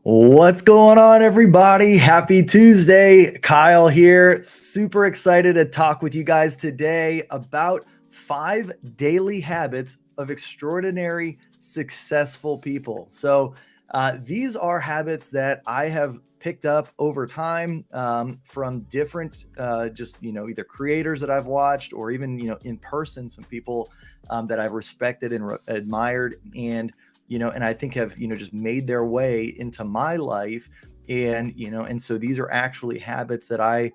What's going on, everybody? Happy Tuesday. Kyle here. Super excited to talk with you guys today about 5 daily habits of extraordinary, successful people. These are habits that I have picked up over time from different, either creators that I've watched or even, in person, some people that I've respected and admired. And I think have, just made their way into my life. And so these are actually habits that I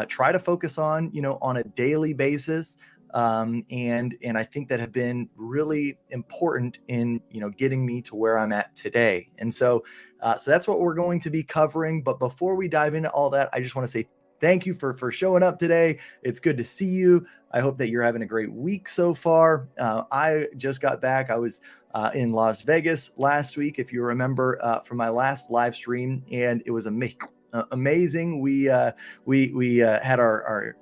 try to focus on, on a daily basis. And I think that have been really important in, getting me to where I'm at today. And so that's what we're going to be covering. But before we dive into all that, I just want to say thank you for showing up today. It's good to see you. I hope that you're having a great week so far. I just got back. I was in Las Vegas last week, if you remember, from my last live stream, and it was amazing. We had our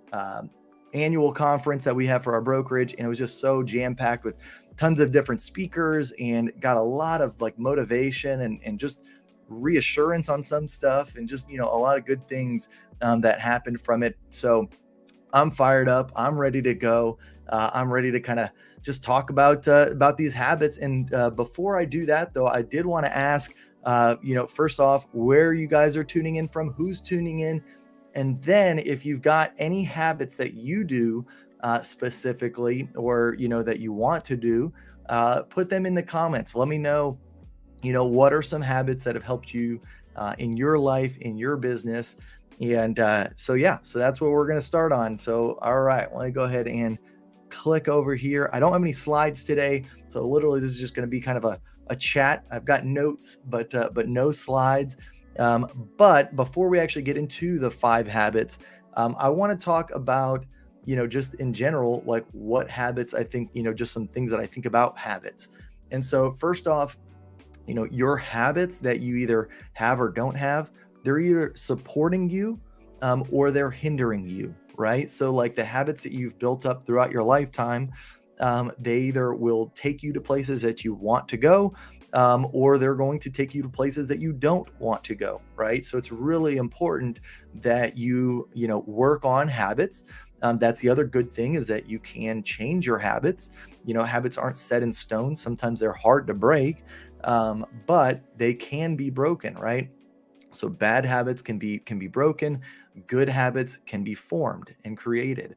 annual conference that we have for our brokerage, and it was just so jam-packed with tons of different speakers, and got a lot of like motivation and just reassurance on some stuff, and just a lot of good things that happened from it. So I'm fired up. I'm ready to go. I'm ready to kind of just talk about these habits. And before I do that, though, I did want to ask, first off, where you guys are tuning in from, who's tuning in, and then if you've got any habits that you do specifically, or that you want to do, put them in the comments. Let me know, what are some habits that have helped you in your life, in your business. And so that's what we're going to start on. So, all right, let me go ahead and click over here. I don't have any slides today, so literally this is just going to be kind of a chat. I've got notes, but no slides. But before we actually get into the 5 habits, I want to talk about, just in general, like what habits I think, just some things that I think about habits. And so first off, your habits that you either have or don't have, they're either supporting you or they're hindering you, right? So like the habits that you've built up throughout your lifetime, they either will take you to places that you want to go, or they're going to take you to places that you don't want to go, right? So it's really important that you work on habits. That's the other good thing, is that you can change your habits. Habits aren't set in stone. Sometimes they're hard to break, but they can be broken, right? So bad habits can be broken. Good habits can be formed and created.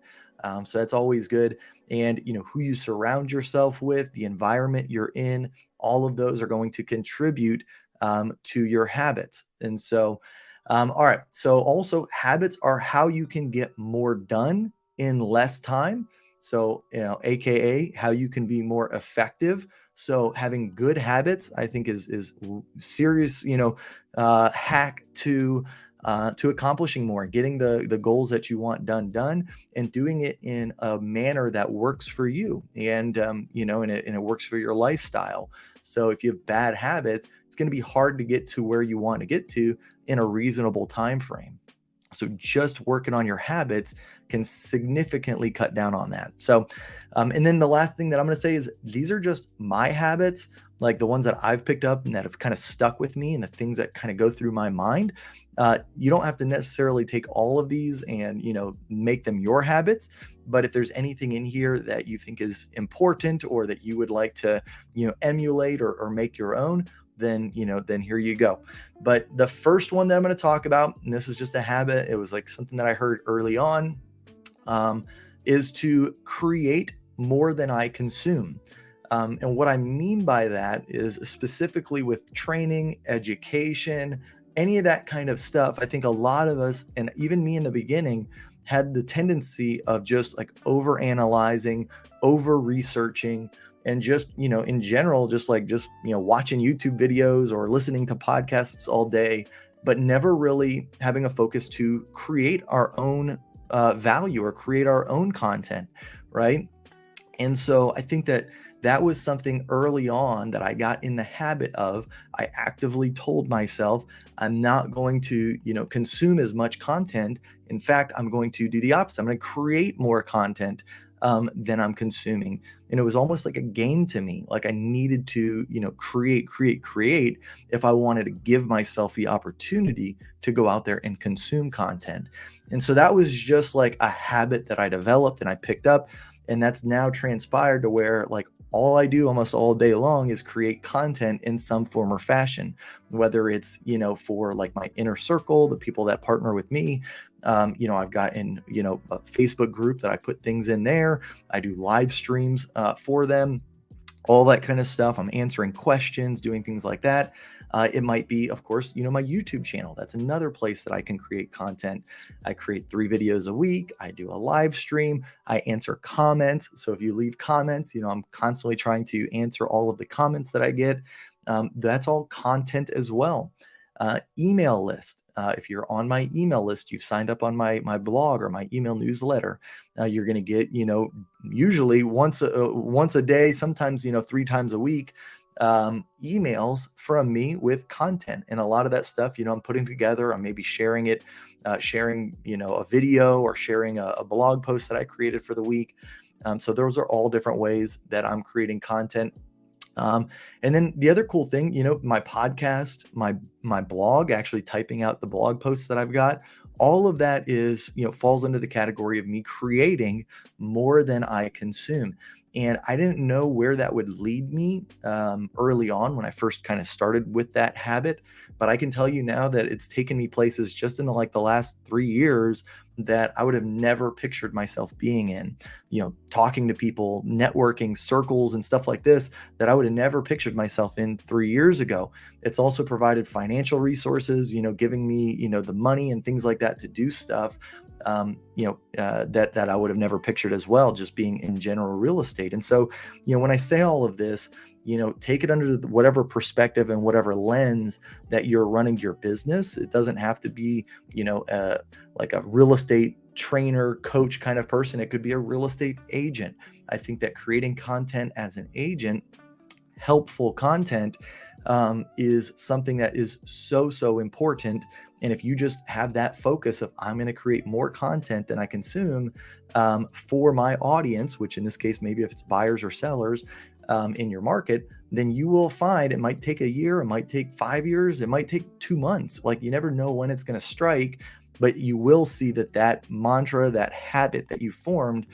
So that's always good. And who you surround yourself with, the environment you're in, all of those are going to contribute to your habits. And so, all right. So also, habits are how you can get more done in less time. So, AKA how you can be more effective. So having good habits, I think, is serious, hack to accomplishing more, getting the goals that you want done, and doing it in a manner that works for you, and and it works for your lifestyle. So if you have bad habits, it's going to be hard to get to where you want to get to in a reasonable time frame. So just working on your habits can significantly cut down on that. So, and then the last thing that I'm going to say is, these are just my habits, like the ones that I've picked up and that have kind of stuck with me, and the things that kind of go through my mind. You don't have to necessarily take all of these and, make them your habits. But if there's anything in here that you think is important, or that you would like to, emulate or make your own, then here you go. But the first one that I'm going to talk about, and this is just a habit, it was like something that I heard early on, is to create more than I consume. And what I mean by that is, specifically with training, education, any of that kind of stuff, I think a lot of us, and even me in the beginning, had the tendency of just like over analyzing, over researching, and just, in general, just watching YouTube videos or listening to podcasts all day, but never really having a focus to create our own value, or create our own content, right? And so I think that was something early on that I got in the habit of. I actively told myself, I'm not going to, consume as much content. In fact, I'm going to do the opposite. I'm going to create more content than I'm consuming. And it was almost like a game to me. Like I needed to, create if I wanted to give myself the opportunity to go out there and consume content. And so that was just like a habit that I developed and I picked up. And that's now transpired to where like all I do almost all day long is create content in some form or fashion, whether it's, for like my inner circle, the people that partner with me. I've got a Facebook group that I put things in there. I do live streams for them, all that kind of stuff. I'm answering questions, doing things like that. It might be, of course, my YouTube channel. That's another place that I can create content. I create 3 videos a week. I do a live stream. I answer comments. So if you leave comments, I'm constantly trying to answer all of the comments that I get. That's all content as well. Email list. If you're on my email list, you've signed up on my blog or my email newsletter, you're going to get, usually once a day, sometimes, 3 times a week, emails from me with content. And a lot of that stuff, I'm putting together, I'm maybe sharing it, sharing, a video or sharing a blog post that I created for the week. So those are all different ways that I'm creating content. And then the other cool thing, my podcast, my blog, actually typing out the blog posts that I've got, all of that is, falls under the category of me creating more than I consume. And I didn't know where that would lead me early on when I first kind of started with that habit. But I can tell you now that it's taken me places just in the last 3 years that I would have never pictured myself being in, talking to people, networking circles and stuff like this that I would have never pictured myself in 3 years ago. It's also provided financial resources, giving me, the money and things like that to do stuff, that I would have never pictured as well, just being in general real estate. And so, when I say all of this, take it under whatever perspective and whatever lens that you're running your business. It doesn't have to be, like a real estate trainer, coach kind of person. It could be a real estate agent. I think that creating content as an agent, helpful content, is something that is so important. And if you just have that focus of I'm going to create more content than I consume for my audience, which in this case, maybe if it's buyers or sellers in your market, then you will find it might take a year, it might take 5 years, it might take 2 months. Like you never know when it's going to strike, but you will see that mantra, that habit that you formed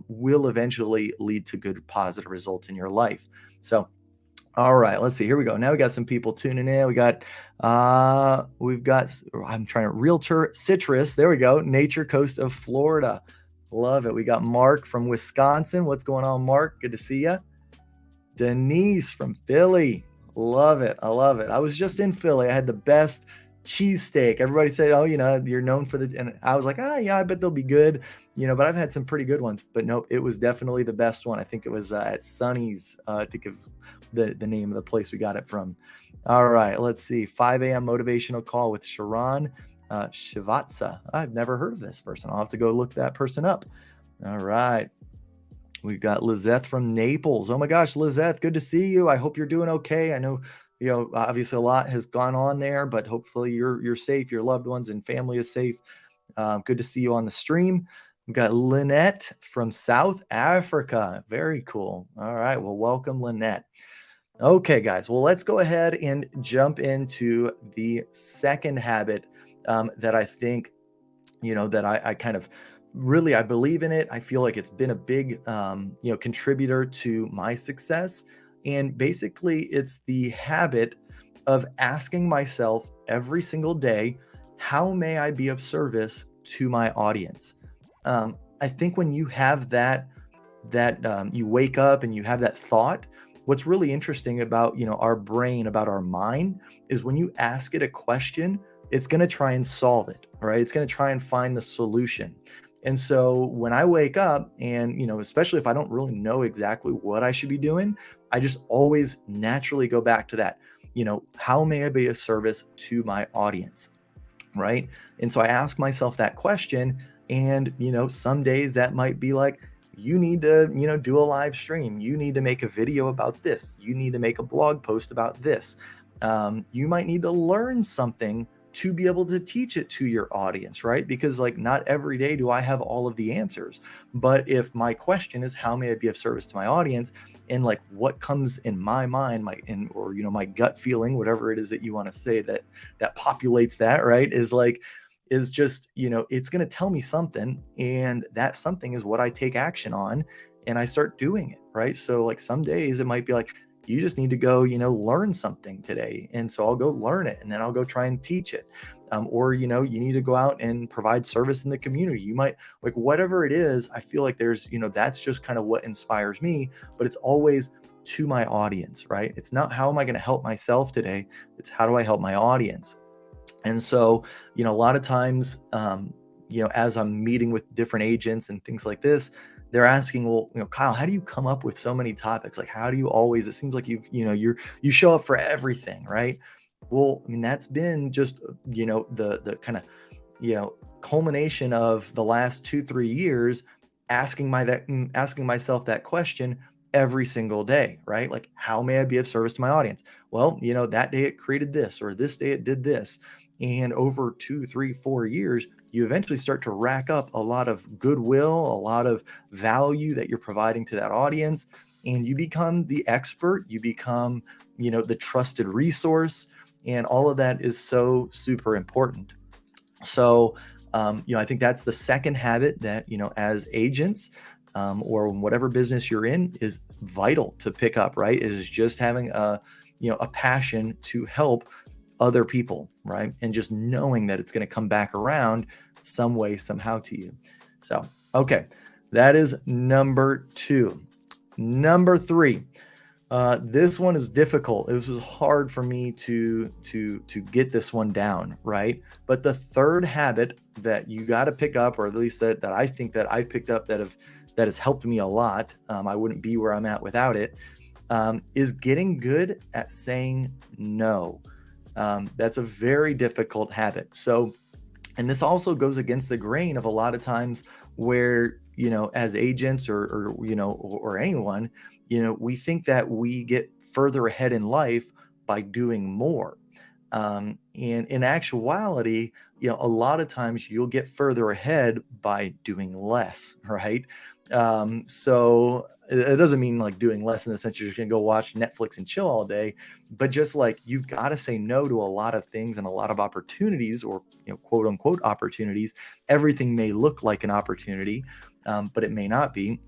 will eventually lead to good positive results in your life. So all right, let's see. Here we go. Now we got some people tuning in. We've got, I'm trying to realtor citrus. There we go. Nature coast of Florida. Love it. We got Mark from Wisconsin. What's going on, Mark? Good to see you. Denise from Philly. Love it. I love it. I was just in Philly. I had the best cheesesteak. Everybody said, oh, you're known for and I was like, yeah, I bet they'll be good, but I've had some pretty good ones, but nope, it was definitely the best one. I think it was at Sonny's. I think of the name of the place we got it from. All right, let's see. 5 a.m. motivational call with Sharon Shivatsa. I've never heard of this person. I'll have to go look that person up. All right. We've got Lizeth from Naples. Oh my gosh, Lizeth, good to see you. I hope you're doing okay. I know, obviously a lot has gone on there, but hopefully you're safe. Your loved ones and family is safe. Good to see you on the stream. We've got Lynette from South Africa. Very cool. All right. Well, welcome, Lynette. Okay, guys. Well, let's go ahead and jump into the second habit that I think, that I kind of really, I believe in it. I feel like it's been a big, contributor to my success. And basically, it's the habit of asking myself every single day, how may I be of service to my audience? I think when you have that you wake up and you have that thought, what's really interesting about, our brain, about our mind, is when you ask it a question, it's going to try and solve it, right? It's going to try and find the solution. And so when I wake up and, especially if I don't really know exactly what I should be doing, I just always naturally go back to that, how may I be of service to my audience, right? And so I ask myself that question, and, some days that might be like, you need to, do a live stream. You need to make a video about this. You need to make a blog post about this. You might need to learn something to be able to teach it to your audience, right? Because like not every day do I have all of the answers. But if my question is how may I be of service to my audience, and like what comes in my mind, or my gut feeling, whatever it is that you want to say that populates that, right? Is just, it's going to tell me something, and that something is what I take action on, and I start doing it, right? So like some days it might be like, you just need to go, learn something today. And so I'll go learn it, and then I'll go try and teach it. Or, you need to go out and provide service in the community. You might, like, whatever it is, I feel like there's, that's just kind of what inspires me, but it's always to my audience, right? It's not how am I going to help myself today? It's how do I help my audience? And so, a lot of times, as I'm meeting with different agents and things like this, they're asking, well, Kyle, how do you come up with so many topics? Like, how do you always, it seems like you show up for everything, right? Well, I mean, that's been just, the kind of, culmination of the last 2-3 years, asking myself that question every single day, right? Like, how may I be of service to my audience? Well, that day it created this, or this day it did this. And over 2, 3, 4 years, you eventually start to rack up a lot of goodwill, a lot of value that you're providing to that audience. And you become the expert, you become, the trusted resource. And all of that is so super important. So, I think that's the second habit that, as agents, or whatever business you're in, is vital to pick up, right? Is just having a passion to help other people, right? And just knowing that it's going to come back around some way, somehow to you. So, okay, that is number 2. Number 3, this one is difficult. This was hard for me to get this one down, right? But the third habit that you got to pick up, or at least that I think that I've picked up that has helped me a lot. I wouldn't be where I'm at without it. Is getting good at saying no. That's a very difficult habit. So, and this also goes against the grain of a lot of times where, as agents or anyone, we think that we get further ahead in life by doing more. And in actuality, a lot of times you'll get further ahead by doing less, right? So it doesn't mean like doing less in the sense you're just gonna go watch Netflix and chill all day, but just like you've got to say no to a lot of things and a lot of opportunities, or quote unquote opportunities. Everything may look like an opportunity, but it may not be.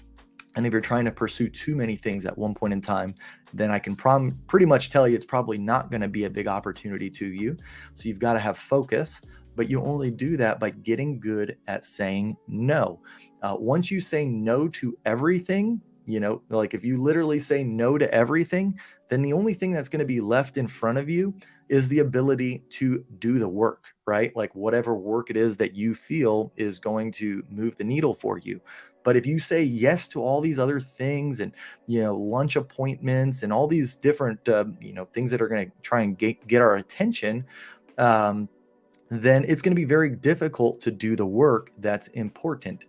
And if you're trying to pursue too many things at one point in time, then I can pretty much tell you it's probably not going to be a big opportunity to you. So you've got to have focus, but you only do that by getting good at saying no. Once you say no to everything, like if you literally say no to everything, then the only thing that's going to be left in front of you is the ability to do the work, right? Like whatever work it is that you feel is going to move the needle for you. But if you say yes to all these other things, and lunch appointments and all these different things that are going to try and get our attention, then it's going to be very difficult to do the work that's important.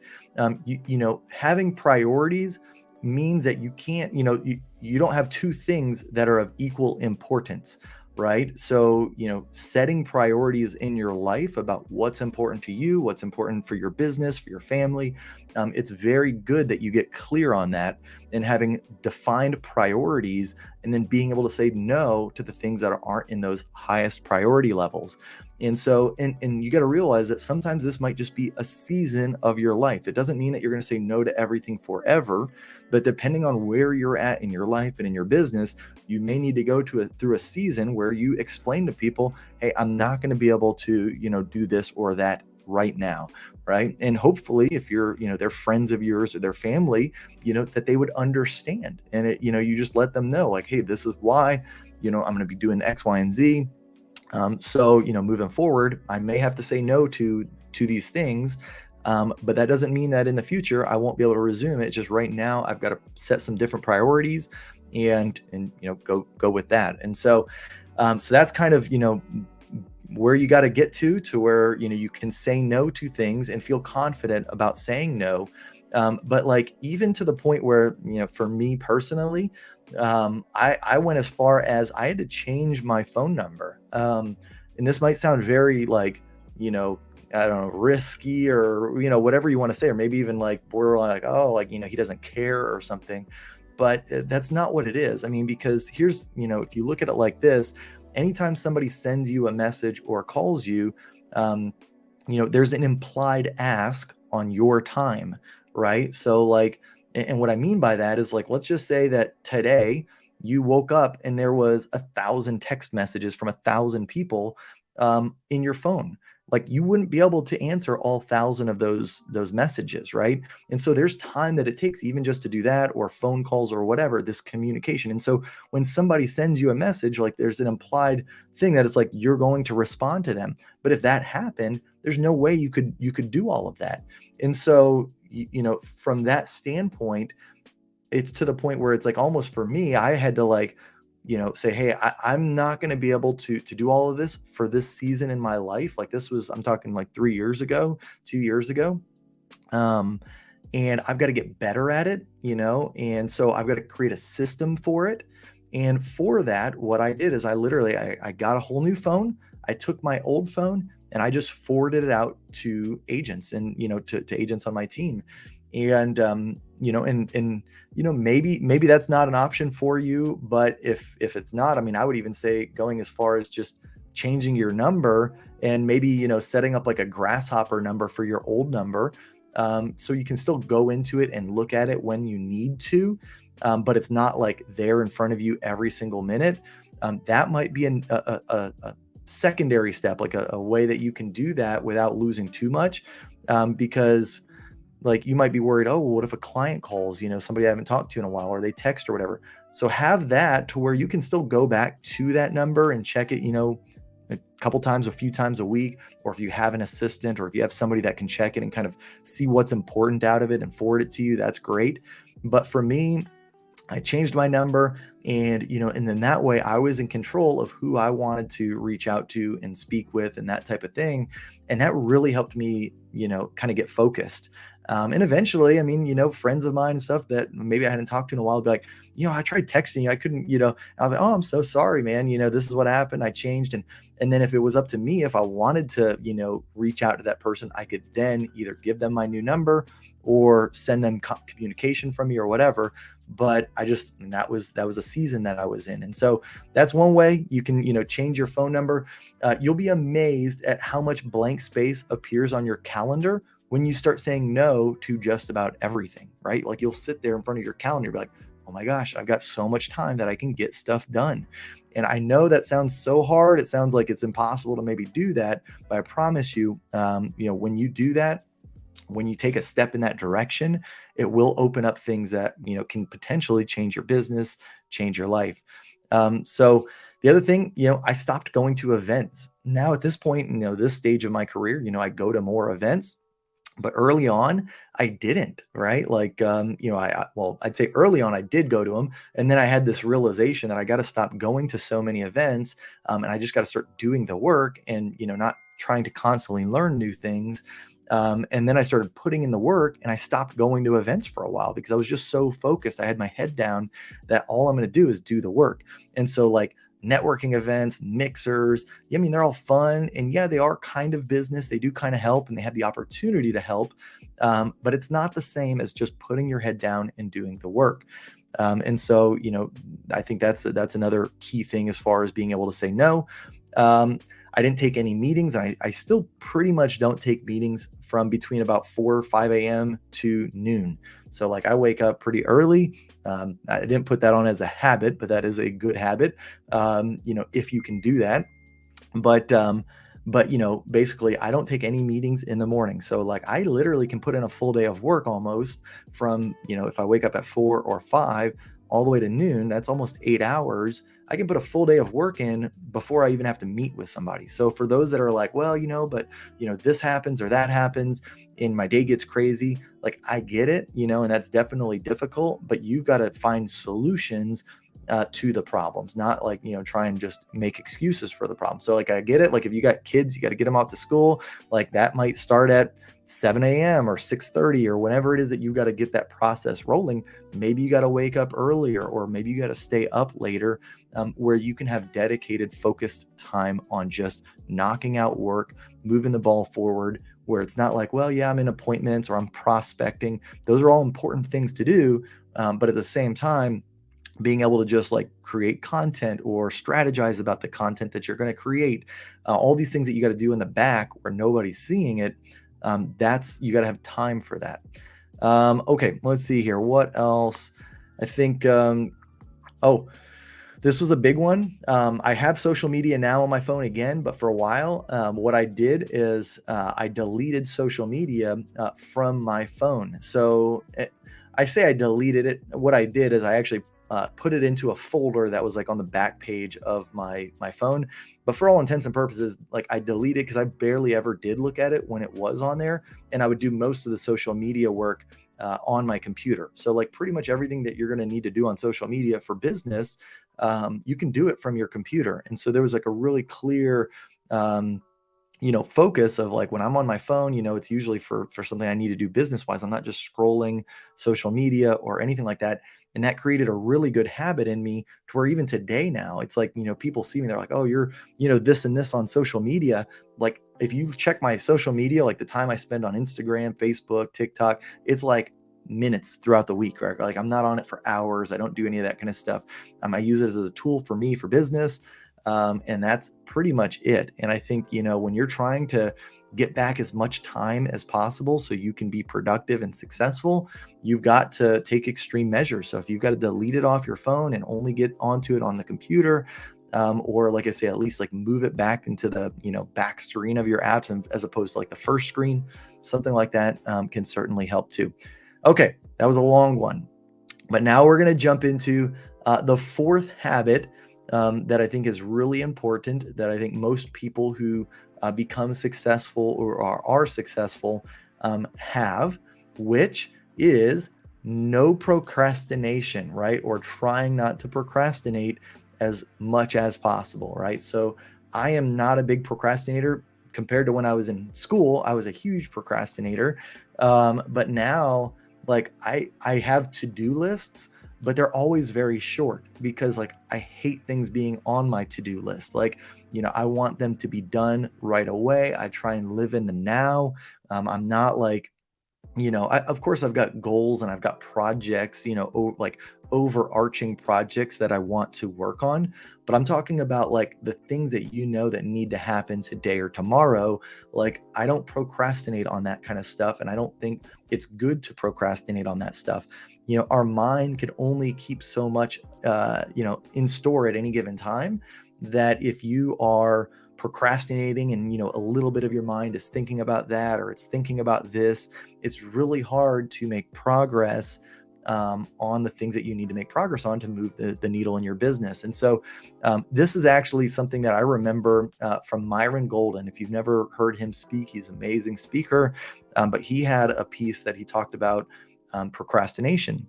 Having priorities means that you can't, you don't have two things that are of equal importance, right? So, setting priorities in your life about what's important to you, what's important for your business, for your family. It's very good that you get clear on that, and having defined priorities, and then being able to say no to the things that aren't in those highest priority levels. And so, and you got to realize that sometimes this might just be a season of your life. It doesn't mean that you're going to say no to everything forever, but depending on where you're at in your life and in your business, you may need to go through a season where you explain to people, hey, I'm not going to be able to, do this or that right now. Right. And hopefully if you're, they're friends of yours or their family, that they would understand. And you just let them know like, hey, this is why, I'm going to be doing X, Y, and Z. So, moving forward, I may have to say no to these things. But that doesn't mean that in the future I won't be able to resume it. It's just right now I've got to set some different priorities and go with that. And so, so that's kind of, where you got to get to where, you can say no to things and feel confident about saying no. But like, even to the point where, for me personally, I went as far as I had to change my phone number. And And this might sound very like, you know, I don't know, risky or, whatever you want to say, or maybe even like borderline, like, oh, like, he doesn't care or something. But that's not what it is. I mean, because here's, if you look at it like this, anytime somebody sends you a message or calls you, um, there's an implied ask on your time, right? So like, and what I mean by that is like, let's just say that today you woke up and there was 1,000 text messages from 1,000 people in your phone. Like you wouldn't be able to answer all 1,000 of those messages, right? And so there's time that it takes even just to do that, or phone calls or whatever, this communication. And so when somebody sends you a message, like there's an implied thing that it's like you're going to respond to them. But if that happened, there's no way you could do all of that. And so from that standpoint, it's to the point where it's like almost for me, I had to like, say, hey, I'm not going to be able to do all of this for this season in my life. Like this was, I'm talking like 3 years ago, 2 years ago. Um, and I've got to get better at it, and so I've got to create a system for it. And for that, what I did is I got a whole new phone. I took my old phone and I just forwarded it out to agents and, to agents on my team. And, maybe that's not an option for you, but if it's not, I mean, I would even say going as far as just changing your number and maybe, setting up like a grasshopper number for your old number. So you can still go into it and look at it when you need to, but it's not like there in front of you every single minute. That might be a secondary step, like a way that you can do that without losing too much, because like you might be worried, oh, well, what if a client calls, somebody I haven't talked to in a while, or they text or whatever. So have that to where you can still go back to that number and check it, a couple times, a few times a week, or if you have an assistant or if you have somebody that can check it and kind of see what's important out of it and forward it to you, that's great. But for me, I changed my number and then that way I was in control of who I wanted to reach out to and speak with and that type of thing. And that really helped me, kind of get focused. And eventually, I mean, friends of mine and stuff that maybe I hadn't talked to in a while, be like, I tried texting you, I couldn't, I'll be, oh, I'm so sorry, man. This is what happened. I changed. And then if it was up to me, if I wanted to, reach out to that person, I could then either give them my new number or send them communication from me or whatever. But that was a season that I was in. And so that's one way you can, change your phone number. You'll be amazed at how much blank space appears on your calendar when you start saying no to just about everything, right? Like you'll sit there in front of your calendar and be like, oh my gosh, I've got so much time that I can get stuff done. And I know that sounds so hard. It sounds like it's impossible to maybe do that, but I promise you, when you do that, when you take a step in that direction, it will open up things that, can potentially change your business, change your life. So the other thing, I stopped going to events. Now at this point, this stage of my career, I go to more events. But early on, I didn't, right? Like, I'd say early on, I did go to them. And then I had this realization that I got to stop going to so many events. And I just got to start doing the work and, not trying to constantly learn new things. And then I started putting in the work and I stopped going to events for a while because I was just so focused. I had my head down that all I'm going to do is do the work. And so like, networking events, mixers. I mean, they're all fun. And yeah, they are kind of business. They do kind of help and they have the opportunity to help. But it's not the same as just putting your head down and doing the work. And so, I think that's another key thing as far as being able to say no. I didn't take any meetings. And I still pretty much don't take meetings from between about 4 or 5 a.m. to noon. So like I wake up pretty early. I didn't put that on as a habit, but that is a good habit. If you can do that, but basically I don't take any meetings in the morning. So like I literally can put in a full day of work almost from, if I wake up at 4 or 5 all the way to noon, that's almost 8 hours. I can put a full day of work in before I even have to meet with somebody. So for those that are like, well, but this happens or that happens and my day gets crazy, like I get it, and that's definitely difficult, but you've got to find solutions to the problems, not like, try and just make excuses for the problem. So like, I get it. Like if you got kids, you got to get them out to school. Like that might start at 7 a.m. or 6:30 or whenever it is that you got to get that process rolling. Maybe you got to wake up earlier, or maybe you got to stay up later, where you can have dedicated, focused time on just knocking out work, moving the ball forward, where it's not like, well, yeah, I'm in appointments or I'm prospecting. Those are all important things to do. But at the same time, being able to just like create content or strategize about the content that you're going to create, all these things that you got to do in the back where nobody's seeing it. That's, you got to have time for that. Okay, let's see here. What else? I think, oh, this was a big one. I have social media now on my phone again, but for a while, what I did is I deleted social media from my phone. So I say I deleted it. What I did is I actually put it into a folder that was like on the back page of my phone. But for all intents and purposes, like I deleted because I barely ever did look at it when it was on there, and I would do most of the social media work on my computer. So like pretty much everything that you're going to need to do on social media for business, you can do it from your computer. And so there was like a really clear focus of like when I'm on my phone, it's usually for something I need to do business wise. I'm not just scrolling social media or anything like that. And that created a really good habit in me to where even today now, it's like, people see me, they're like, oh, you're, this and this on social media. Like if you check my social media, like the time I spend on Instagram, Facebook, TikTok, it's like minutes throughout the week, right? Like I'm not on it for hours. I don't do any of that kind of stuff. I use it as a tool for me for business. And that's pretty much it. And I think, when you're trying to get back as much time as possible so you can be productive and successful, you've got to take extreme measures. So if you've got to delete it off your phone and only get onto it on the computer, or like I say, at least like move it back into the, back screen of your apps, and as opposed to like the first screen, something like that can certainly help too. Okay, that was a long one. But now we're going to jump into the fourth habit that I think is really important, that I think most people who become successful or are successful have, which is no procrastination, right? Or trying not to procrastinate as much as possible, right? So I am not a big procrastinator. Compared to when I was in school, I was a huge procrastinator. But now, like I have to-do lists, but they're always very short because like I hate things being on my to-do list. Like, I want them to be done right away. I try and live in the now. I'm not like, of course I've got goals and I've got projects, like overarching projects that I want to work on, but I'm talking about like the things that that need to happen today or tomorrow. Like I don't procrastinate on that kind of stuff, and I don't think it's good to procrastinate on that stuff. Our mind can only keep so much in store at any given time, that if you are procrastinating and a little bit of your mind is thinking about that, or it's thinking about this, it's really hard to make progress on the things that you need to make progress on to move the needle in your business. And so this is actually something that I remember from Myron Golden. If you've never heard him speak, he's an amazing speaker, but he had a piece that he talked about procrastination,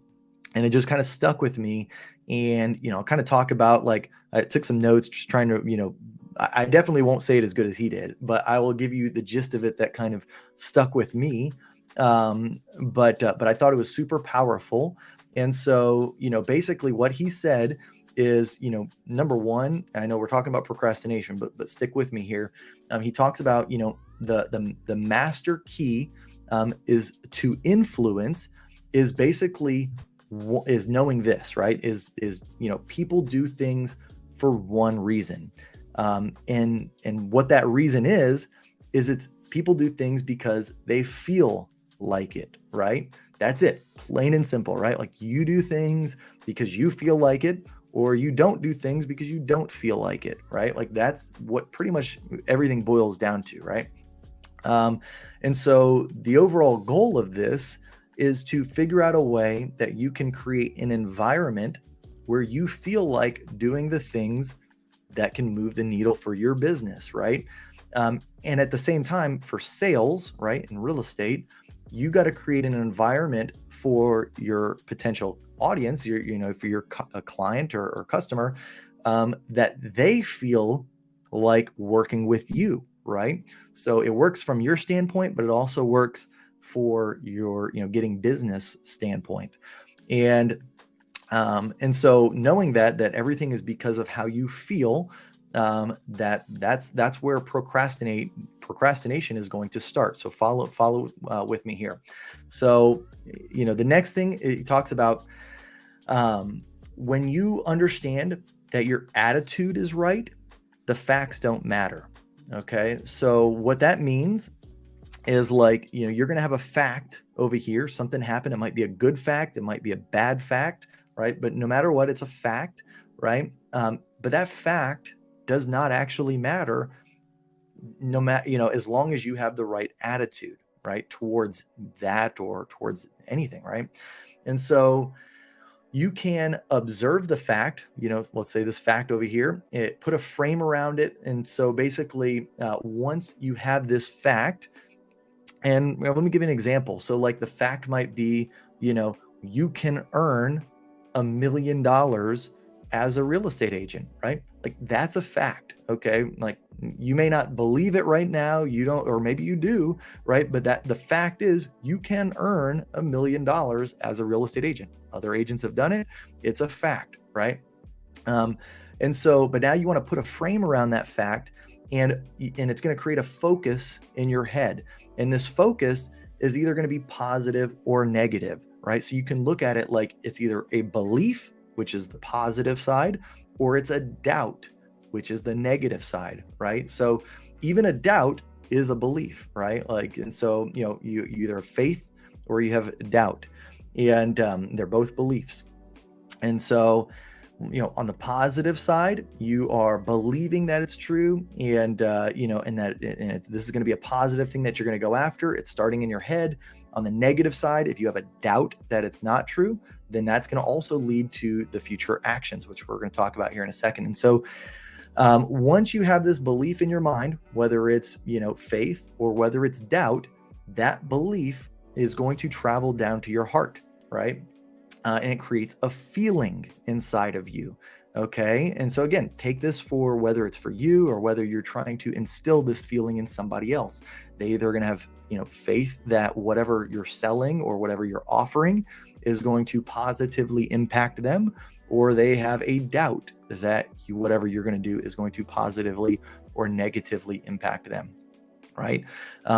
and it just kind of stuck with me. And kind of talk about, like, I took some notes just trying to I definitely won't say it as good as he did, but I will give you the gist of it that kind of stuck with me. But I thought it was super powerful. And so, basically what he said is, number one, I know we're talking about procrastination, but stick with me here. He talks about, the master key is to influence, is basically is knowing this, right? Is people do things for one reason. And what that reason is it's people do things because they feel like it, right? That's it. Plain and simple, right? Like you do things because you feel like it, or you don't do things because you don't feel like it, right? Like that's what pretty much everything boils down to, right? And so the overall goal of this is to figure out a way that you can create an environment where you feel like doing the things that can move the needle for your business, right? And at the same time, for sales, right, in real estate, you got to create an environment for your potential audience, for your a client or customer, that they feel like working with you, right? So it works from your standpoint, but it also works for your, getting business standpoint. And so knowing that everything is because of how you feel, that's where procrastination is going to start. So follow with me here. So the next thing it talks about, when you understand that your attitude is right, the facts don't matter. Okay, so what that means is, like, you're going to have a fact over here. Something happened. It might be a good fact. It might be a bad fact, right? But no matter what, it's a fact, right? But that fact does not actually matter, no matter, as long as you have the right attitude, right, towards that or towards anything, right? And so you can observe the fact, let's say this fact over here, put a frame around it. And so basically, once you have this fact, and let me give you an example. So, like, the fact might be, you can earn $1 million as a real estate agent, right? Like, that's a fact. Okay. Like, you may not believe it right now. You don't, or maybe you do, right? But that the fact is, you can earn $1 million as a real estate agent. Other agents have done it. It's a fact, right? And so, but now you want to put a frame around that fact, and it's going to create a focus in your head. And this focus is either going to be positive or negative, right? So you can look at it like it's either a belief, which is the positive side, or it's a doubt, which is the negative side, right? So even a doubt is a belief, right? Like, and so, you either have faith or you have doubt, and they're both beliefs. And so, on the positive side, you are believing that it's true, and this is going to be a positive thing that you're going to go after. It's starting in your head. On the negative side, if you have a doubt that it's not true, then that's going to also lead to the future actions, which we're going to talk about here in a second. And so, once you have this belief in your mind, whether it's, faith or whether it's doubt, that belief is going to travel down to your heart, right? And it creates a feeling inside of you. Okay. And so again, take this for whether it's for you or whether you're trying to instill this feeling in somebody else. They're going to have, faith that whatever you're selling or whatever you're offering is going to positively impact them, or they have a doubt that whatever you're going to do is going to positively or negatively impact them. Right.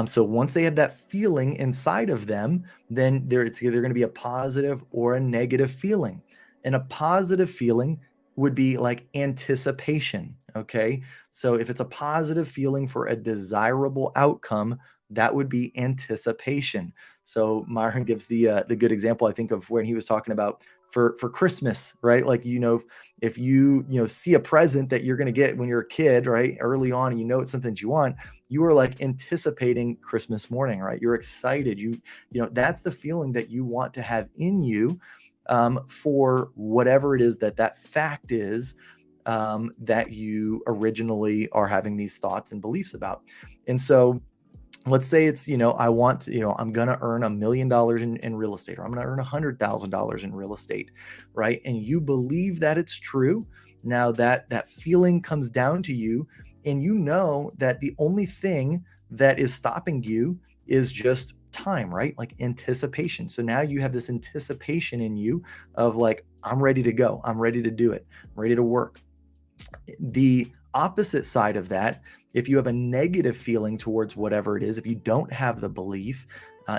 So once they have that feeling inside of them, then it's either going to be a positive or a negative feeling. And a positive feeling would be like anticipation. Okay. So if it's a positive feeling for a desirable outcome, that would be anticipation. So Myron gives the good example, I think, of when he was talking about for Christmas, right? Like, if you see a present that you're going to get when you're a kid, right, early on, and it's something that you want, you are like anticipating Christmas morning, right? You're excited. That's the feeling that you want to have in you, for whatever it is that fact is, that you originally are having these thoughts and beliefs about. And so let's say it's, I want to, I'm going to earn $1 million in real estate, or I'm going to earn $100,000 in real estate, right? And you believe that it's true. Now that feeling comes down to you, and that the only thing that is stopping you is just time, right? Like anticipation. So now you have this anticipation in you of like, I'm ready to go. I'm ready to do it. I'm ready to work. The opposite side of that, if you have a negative feeling towards whatever it is, if you don't have the belief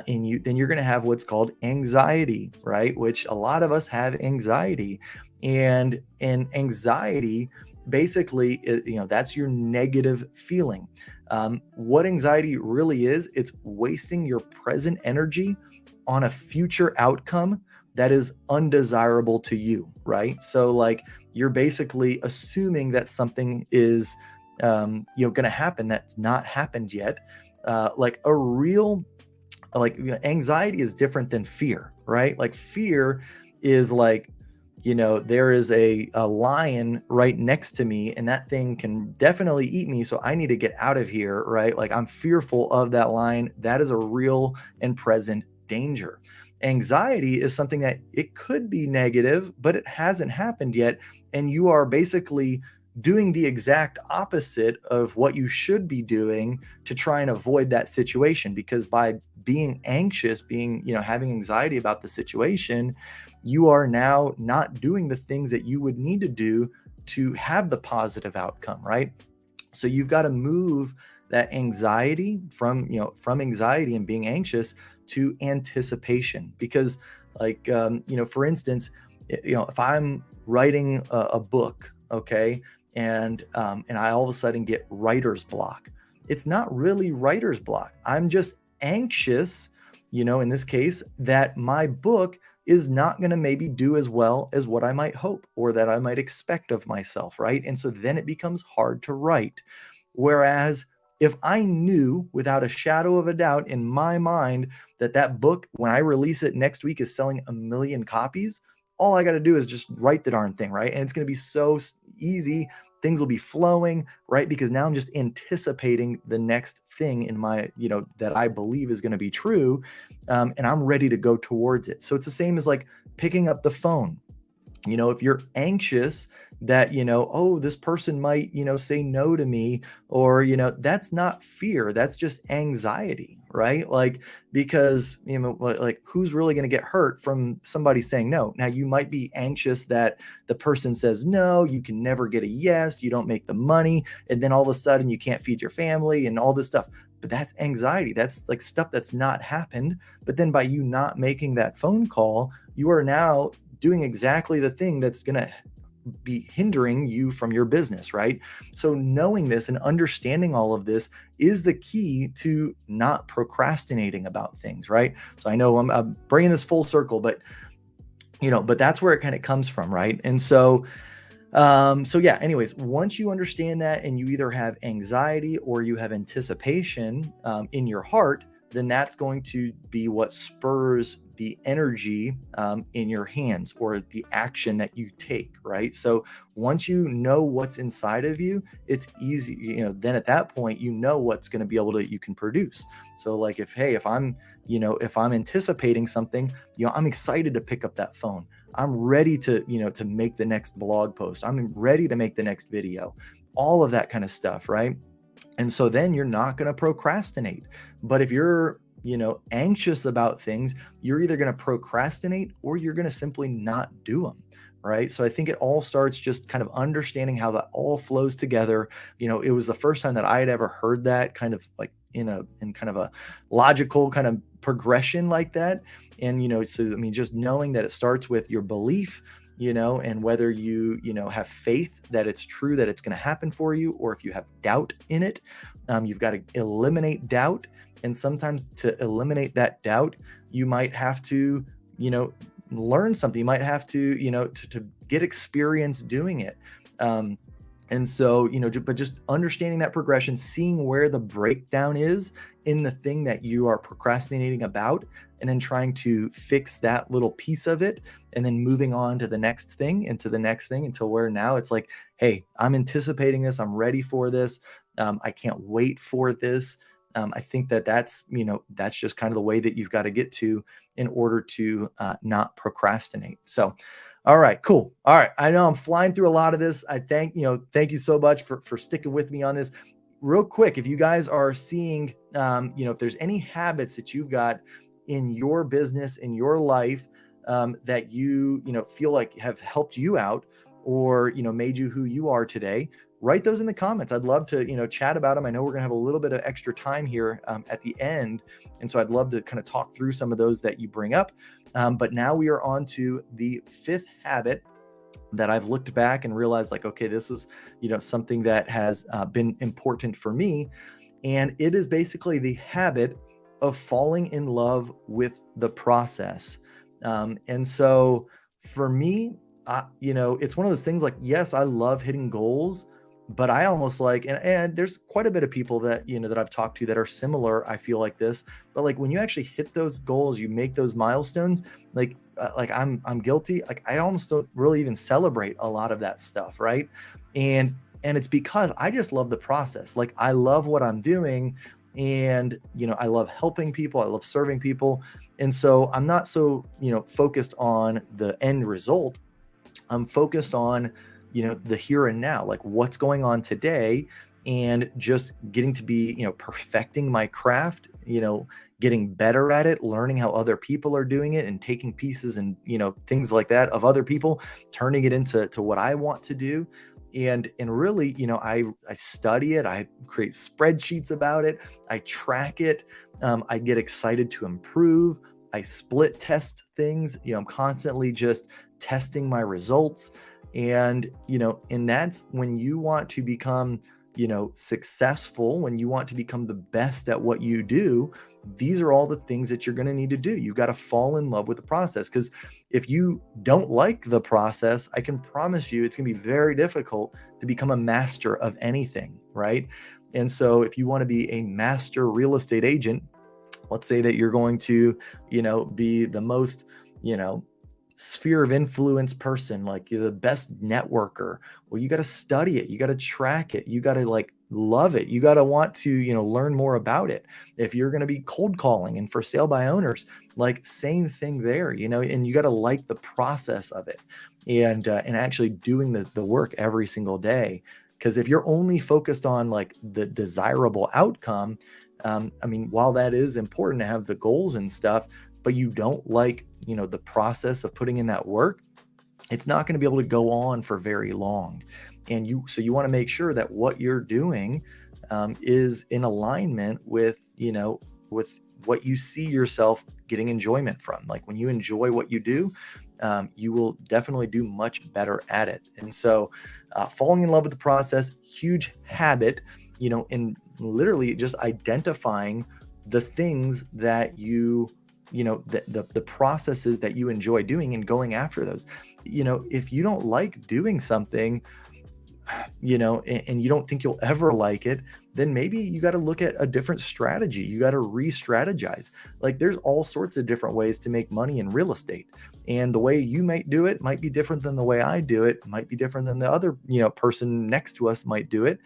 in you, then you're going to have what's called anxiety, right? Which a lot of us have anxiety, and anxiety basically is, that's your negative feeling. What anxiety really is, it's wasting your present energy on a future outcome that is undesirable to you, right? So like, you're basically assuming that something is, going to happen that's not happened yet. Anxiety is different than fear, right? Like, fear is like, there is a lion right next to me, and that thing can definitely eat me. So I need to get out of here, right? Like, I'm fearful of that lion. That is a real and present danger. Anxiety is something that it could be negative, but it hasn't happened yet. And you are basically doing the exact opposite of what you should be doing to try and avoid that situation. Because by being anxious, having anxiety about the situation, you are now not doing the things that you would need to do to have the positive outcome, right? So you've got to move that anxiety from anxiety and being anxious to anticipation. Because for instance, if I'm writing a book, okay, and I all of a sudden get writer's block, it's not really writer's block. I'm just anxious, in this case, that my book is not going to maybe do as well as what I might hope or that I might expect of myself, right? And so then it becomes hard to write. Whereas if I knew without a shadow of a doubt in my mind that that book, when I release it next week, is selling 1 million copies, all I got to do is just write the darn thing, right? And it's going to be so easy. Things will be flowing, right? Because now I'm just anticipating the next thing in my, that I believe is going to be true. And I'm ready to go towards it. So it's the same as like picking up the phone. If you're anxious that, oh, this person might, say no to me, or, that's not fear. That's just anxiety, right? Like, because, like who's really going to get hurt from somebody saying no? Now, you might be anxious that the person says no, you can never get a yes, you don't make the money. And then all of a sudden you can't feed your family and all this stuff. But that's anxiety. That's like stuff that's not happened. But then by you not making that phone call, you are now doing exactly the thing that's going to be hindering you from your business, right? So knowing this and understanding all of this is the key to not procrastinating about things, right? So I know I'm bringing this full circle, but but that's where it kind of comes from, right? And so yeah, anyways, once you understand that and you either have anxiety or you have anticipation in your heart, then that's going to be what spurs the energy in your hands or the action that you take, right? So once you know what's inside of you, it's easy, then at that point, what's going to be able to, you can produce. So like if I'm anticipating something, I'm excited to pick up that phone. I'm ready to, to make the next blog post. I'm ready to make the next video, all of that kind of stuff, right? And so then you're not going to procrastinate. But if you're, anxious about things, you're either going to procrastinate or you're going to simply not do them. Right. So I think it all starts just kind of understanding how that all flows together. It was the first time that I had ever heard that kind of like in kind of a logical kind of progression like that. And, so, I mean, just knowing that it starts with your belief, and whether you, have faith that it's true, that it's going to happen for you, or if you have doubt in it, you've got to eliminate doubt. And sometimes to eliminate that doubt, you might have to, learn something. You might have to, to get experience doing it. And so, but just understanding that progression, seeing where the breakdown is in the thing that you are procrastinating about, and then trying to fix that little piece of it, and then moving on to the next thing and to the next thing until where now it's like, hey, I'm anticipating this. I'm ready for this. I can't wait for this. I think that's just kind of the way that you've got to get to in order to not procrastinate. So, all right, cool. All right. I know I'm flying through a lot of this. I thank you so much for sticking with me on this. Real quick, if you guys are seeing, if there's any habits that you've got in your business, in your life, that you feel like have helped you out or, made you who you are today, write those in the comments. I'd love to, chat about them. I know we're going to have a little bit of extra time here at the end. And so I'd love to kind of talk through some of those that you bring up. But now we are on to the 5th habit that I've looked back and realized like, okay, this is, something that has been important for me. And it is basically the habit of falling in love with the process. And so for me, it's one of those things like, yes, I love hitting goals, but I almost like, and there's quite a bit of people that, that I've talked to that are similar, I feel like this, but like when you actually hit those goals, you make those milestones, like I'm guilty. Like I almost don't really even celebrate a lot of that stuff. Right. And it's because I just love the process. Like I love what I'm doing. And, I love helping people. I love serving people. And so I'm not so, focused on the end result. I'm focused on, the here and now, like what's going on today, and just getting to be, perfecting my craft, getting better at it, learning how other people are doing it, and taking pieces and, things like that of other people, turning it into what I want to do. And really, I study it, I create spreadsheets about it, I track it, I get excited to improve, I split test things, I'm constantly just testing my results. And that's when you want to become, successful, when you want to become the best at what you do. These are all the things that you're going to need to do. You've got to fall in love with the process, because if you don't like the process, I can promise you it's going to be very difficult to become a master of anything, right? And so if you want to be a master real estate agent, let's say that you're going to, be the most, sphere of influence person, like you're the best networker. Well, you got to study it, you got to track it, you got to like love it, you got to want to, learn more about it. If you're going to be cold calling and for sale by owners, like same thing there, and you got to like the process of it, and actually doing the work every single day. Because if you're only focused on like the desirable outcome, I mean, while that is important to have the goals and stuff, but you don't like, the process of putting in that work, it's not going to be able to go on for very long. So you want to make sure that what you're doing is in alignment with, with what you see yourself getting enjoyment from. Like when you enjoy what you do, you will definitely do much better at it. And so falling in love with the process, huge habit, and literally just identifying the things that the processes that you enjoy doing and going after those. If you don't like doing something, and you don't think you'll ever like it, then maybe you got to look at a different strategy. You got to re-strategize. Like there's all sorts of different ways to make money in real estate. And the way you might do it might be different than the way I do it, might be different than the other, person next to us might do it.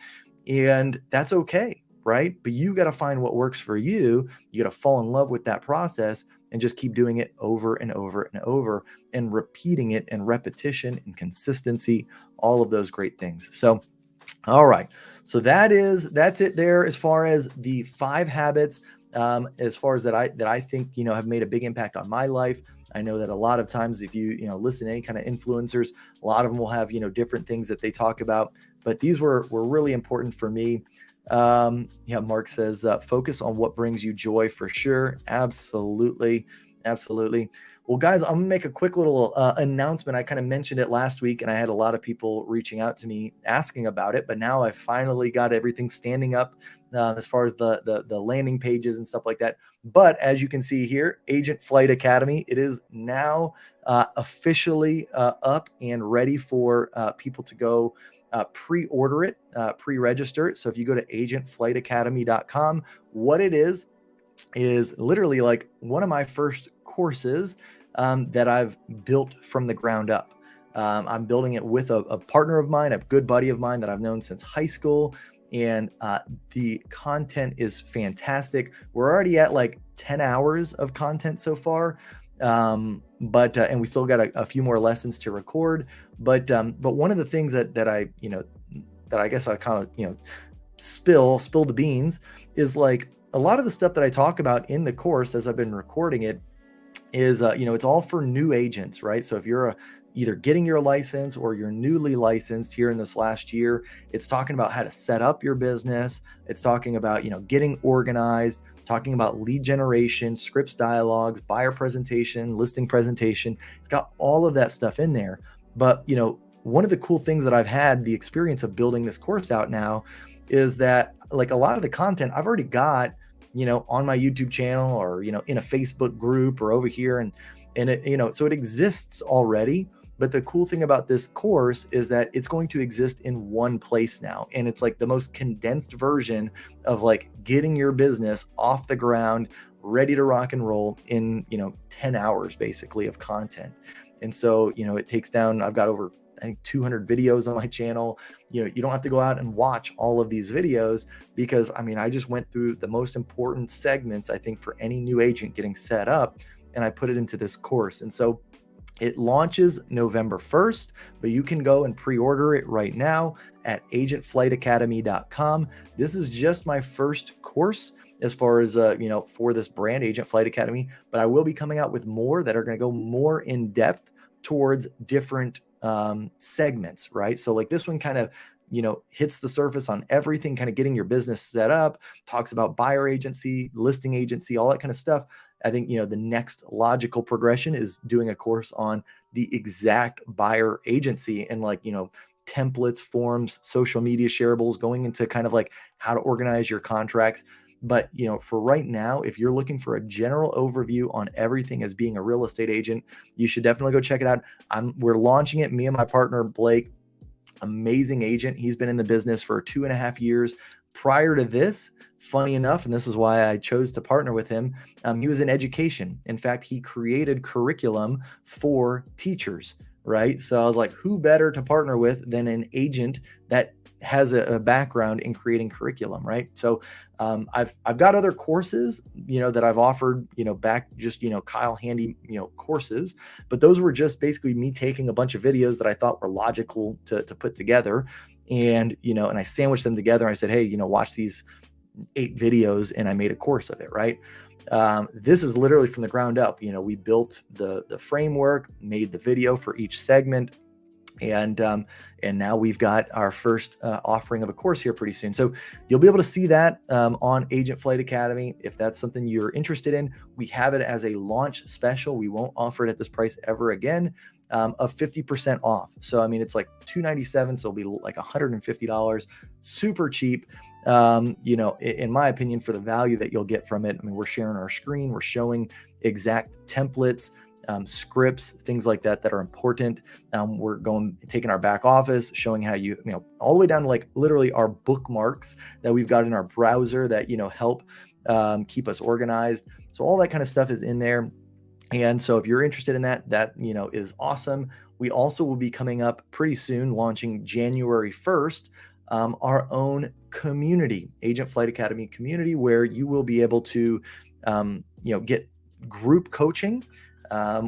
And that's okay, right? But you got to find what works for you. You got to fall in love with that process and just keep doing it over and over and over, and repeating it, and repetition and consistency, all of those great things. So, all right. So that's it there as far as the 5 habits, as far as that I think, have made a big impact on my life. I know that a lot of times if you listen to any kind of influencers, a lot of them will have, different things that they talk about, but these were really important for me. Mark says, focus on what brings you joy, for sure. Absolutely. Well, guys, I'm gonna make a quick little announcement. I kind of mentioned it last week, and I had a lot of people reaching out to me asking about it, but now I finally got everything standing up as far as the landing pages and stuff like that. But as you can see here, Agent Flight Academy, it is now officially up and ready for people to go pre-order it, pre-register it. So if you go to agentflightacademy.com, what it is literally like one of my first courses that I've built from the ground up. I'm building it with a partner of mine, a good buddy of mine that I've known since high school. And the content is fantastic. We're already at like 10 hours of content so far. But and we still got a few more lessons to record. But one of the things that I, that I guess I kind of, spill the beans is like a lot of the stuff that I talk about in the course as I've been recording it is, it's all for new agents, right? So if you're either getting your license or you're newly licensed here in this last year, it's talking about how to set up your business. It's talking about, getting organized, talking about lead generation, scripts, dialogues, buyer presentation, listing presentation. It's got all of that stuff in there. But, one of the cool things that I've had the experience of building this course out now is that like a lot of the content I've already got, on my YouTube channel or, in a Facebook group or over here. And it, so it exists already. But the cool thing about this course is that it's going to exist in one place now. And it's like the most condensed version of like getting your business off the ground, ready to rock and roll in, 10 hours basically of content. And so, it takes down, I've got over, I think 200 videos on my channel. You know, you don't have to go out and watch all of these videos because I mean, I just went through the most important segments, I think, for any new agent getting set up, and I put it into this course. And so it launches November 1st, but you can go and pre-order it right now at agentflightacademy.com. This is just my first course as far as, for this brand, Agent Flight Academy, but I will be coming out with more that are going to go more in depth towards different segments, right? So like this one kind of, hits the surface on everything, kind of getting your business set up, talks about buyer agency, listing agency, all that kind of stuff. I think, the next logical progression is doing a course on the exact buyer agency and like, templates, forms, social media shareables, going into kind of like how to organize your contracts. But, for right now, if you're looking for a general overview on everything as being a real estate agent, you should definitely go check it out. We're launching it. Me and my partner, Blake, amazing agent. He's been in the business for 2.5 years. Prior to this, funny enough, and this is why I chose to partner with him, he was in education. In fact, he created curriculum for teachers, right? So I was like, who better to partner with than an agent that has a background in creating curriculum, right? So I've got other courses, that I've offered, back just, Kyle Handy, courses, but those were just basically me taking a bunch of videos that I thought were logical to put together. And, and I sandwiched them together. And I said, hey, watch these 8 videos, and I made a course of it, right? This is literally from the ground up. We built the framework, made the video for each segment, and now we've got our first offering of a course here pretty soon. So you'll be able to see that on Agent Flight Academy. If that's something you're interested in, we have it as a launch special. We won't offer it at this price ever again, of 50% off. So, I mean, it's like $297. So it'll be like $150, super cheap. In my opinion, for the value that you'll get from it. I mean, we're sharing our screen, we're showing exact templates, scripts, things like that are important. We're taking our back office, showing how all the way down to like literally our bookmarks that we've got in our browser that, help keep us organized. So all that kind of stuff is in there. And so if you're interested in that is awesome. We also will be coming up pretty soon, launching January 1st, our own community, Agent Flight Academy community, where you will be able to, get group coaching,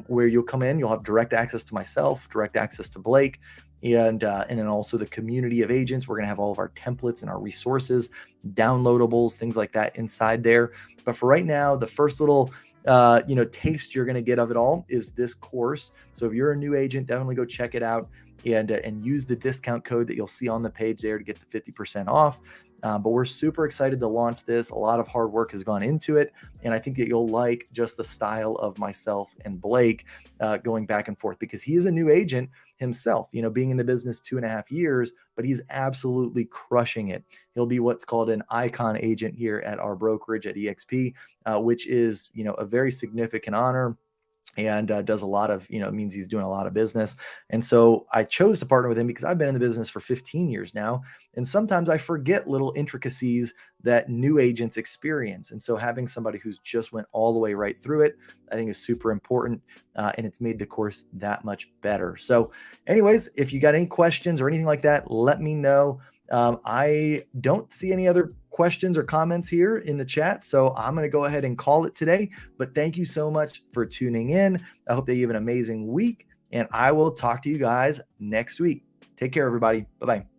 where you'll come in, you'll have direct access to myself, direct access to Blake, and then also the community of agents. We're going to have all of our templates and our resources, downloadables, things like that inside there. But for right now, the first little taste you're going to get of it all is this course. So if you're a new agent, definitely go check it out and use the discount code that you'll see on the page there to get the 50% off. But we're super excited to launch this. A lot of hard work has gone into it. And I think that you'll like just the style of myself and Blake going back and forth, because he is a new agent himself, being in the business 2.5 years, but he's absolutely crushing it. He'll be what's called an icon agent here at our brokerage at EXP, which is, a very significant honor. And does a lot of, it means he's doing a lot of business. And so I chose to partner with him because I've been in the business for 15 years now. And sometimes I forget little intricacies that new agents experience. And so having somebody who's just went all the way right through it, I think is super important. And it's made the course that much better. So anyways, if you got any questions or anything like that, let me know. I don't see any other questions or comments here in the chat, so I'm going to go ahead and call it today. But thank you so much for tuning in. I hope that you have an amazing week, and I will talk to you guys next week. Take care, everybody. Bye-bye.